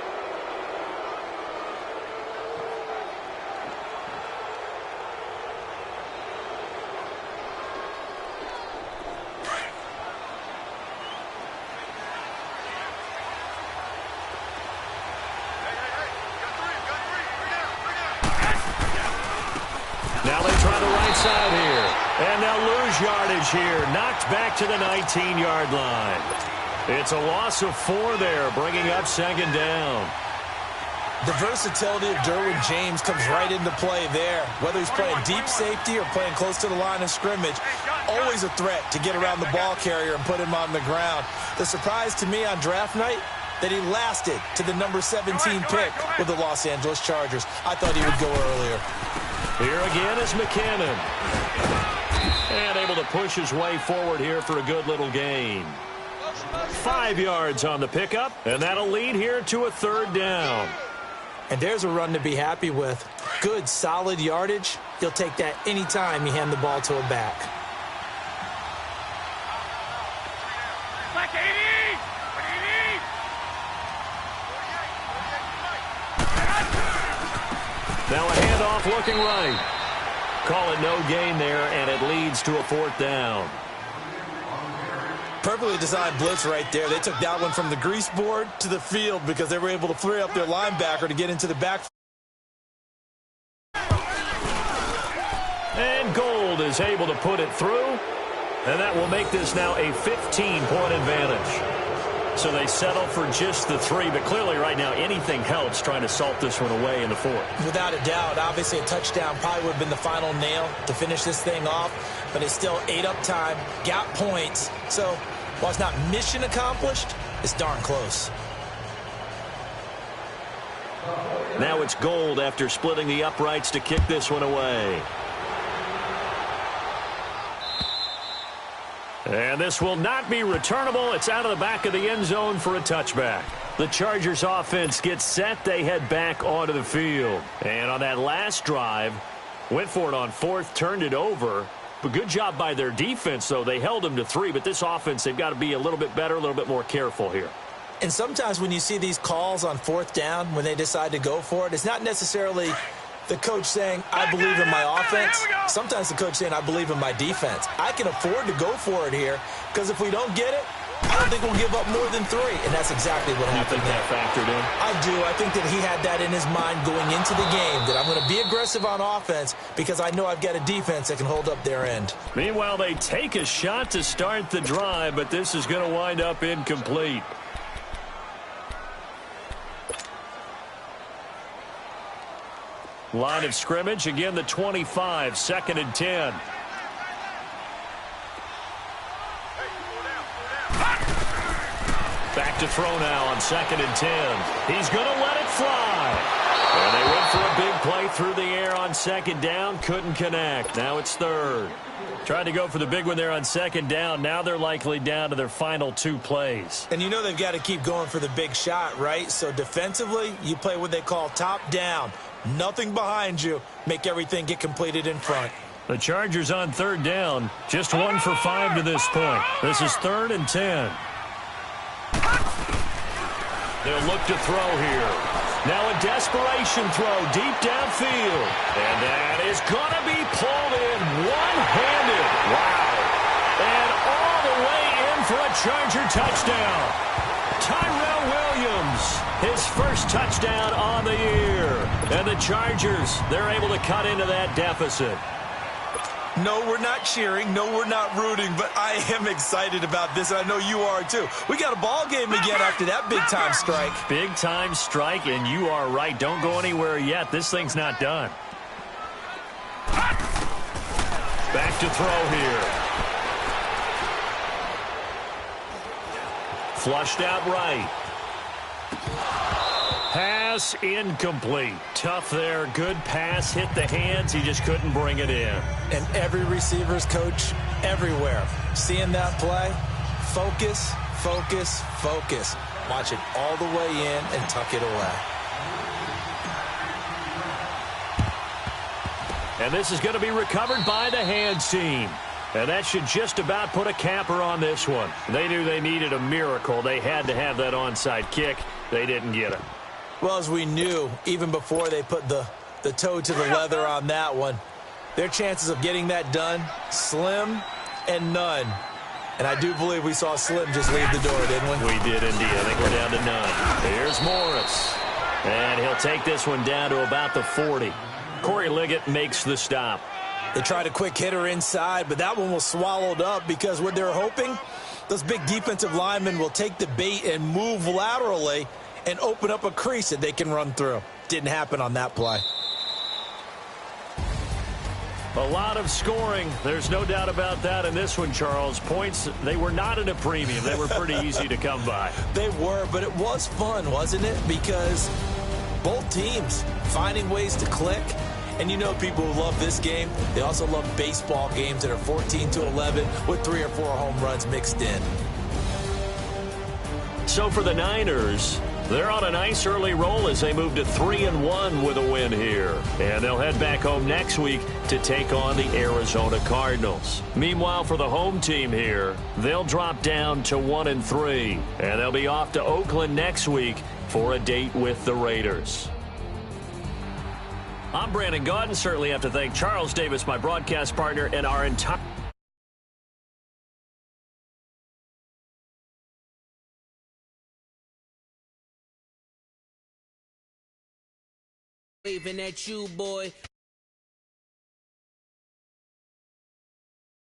Now they try the right side here. And they'll lose yardage here. Knocked back to the 19-yard line. It's a loss of 4 there, bringing up second down. The versatility of Derwin James comes right into play there. Whether he's playing deep safety or playing close to the line of scrimmage, always a threat to get around the ball carrier and put him on the ground. The surprise to me on draft night, that he lasted to the number 17 pick with the Los Angeles Chargers. I thought he would go earlier. Here again is McKinnon. And able to push his way forward here for a good little gain. 5 yards on the pickup, and that'll lead here to a 3rd down. And there's a run to be happy with. Good, solid yardage. He'll take that anytime you hand the ball to a back. Like 80! What do you need? Now a handoff looking right. Call it no gain there, and it leads to a 4th down. Perfectly designed blitz right there. They took that one from the grease board to the field because they were able to free up their linebacker to get into the back. And Gold is able to put it through, and that will make this now a 15-point advantage. So they settle for just the 3, but clearly right now anything helps trying to salt this one away in the 4th. Without a doubt, obviously a touchdown probably would have been the final nail to finish this thing off, but it's still ate up time, got points. So while it's not mission accomplished, it's darn close. Now it's Gold after splitting the uprights to kick this one away. And this will not be returnable. It's out of the back of the end zone for a touchback. The Chargers offense gets set. They head back onto the field. And on that last drive, went for it on 4th, turned it over. But good job by their defense, though. They held them to 3. But this offense, they've got to be a little bit better, a little bit more careful here. And sometimes when you see these calls on 4th down, when they decide to go for it, it's not necessarily the coach saying, I believe in my offense. Sometimes the coach saying, I believe in my defense. I can afford to go for it here because if we don't get it, I don't think we'll give up more than 3. And that's exactly what happened there. You think that factored in? I do. I think that he had that in his mind going into the game, that I'm going to be aggressive on offense because I know I've got a defense that can hold up their end. Meanwhile, they take a shot to start the drive, but this is going to wind up incomplete. Line of scrimmage, again the 25, 2nd and 10. Back to throw now on 2nd and 10. He's going to let it fly. And they went for a big play through the air on 2nd down, couldn't connect. Now it's 3rd. Tried to go for the big one there on 2nd down. Now they're likely down to their final 2 plays. And you know they've got to keep going for the big shot, right? So defensively, you play what they call top down. Nothing behind you. Make everything get completed in front. The Chargers on third down. Just 1 for 5 to this point. This is 3rd and 10. They'll look to throw here. Now a desperation throw deep downfield. And that is going to be pulled in one-handed. Wow. And all the way in for a Charger touchdown. Tyrell Williams, his first touchdown on the year. And the Chargers, they're able to cut into that deficit. No, we're not cheering. No, we're not rooting. But I am excited about this. I know you are, too. We got a ball game again after that big-time strike. Big-time strike, and you are right. Don't go anywhere yet. This thing's not done. Back to throw here. Flushed out right. Pass incomplete. Tough there. Good pass. Hit the hands. He just couldn't bring it in. And every receiver's coach everywhere. Seeing that play, focus, focus, focus. Watch it all the way in and tuck it away. And this is going to be recovered by the hands team. And that should just about put a capper on this one. They knew they needed a miracle. They had to have that onside kick. They didn't get it. Well, as we knew, even before they put the toe to the leather on that one, their chances of getting that done, slim and none. And I do believe we saw Slim just leave the door, didn't we? We did indeed. I think we're down to none. Here's Morris. And he'll take this one down to about the 40. Corey Liggett makes the stop. They tried a quick hitter inside, but that one was swallowed up because what they're hoping, those big defensive linemen will take the bait and move laterally and open up a crease that they can run through. Didn't happen on that play. A lot of scoring. There's no doubt about that in this one, Charles. Points, they were not at a premium. They were pretty easy to come by. They were, but it was fun, wasn't it? Because both teams finding ways to click. And you know people who love this game, they also love baseball games that are 14-11 with 3 or 4 home runs mixed in. So for the Niners, they're on a nice early roll as they move to 3-1 with a win here. And they'll head back home next week to take on the Arizona Cardinals. Meanwhile, for the home team here, they'll drop down to 1-3. And they'll be off to Oakland next week for a date with the Raiders. I'm Brandon Gaudin. Certainly have to thank Charles Davis, my broadcast partner, and our entire... Waving at you, boy.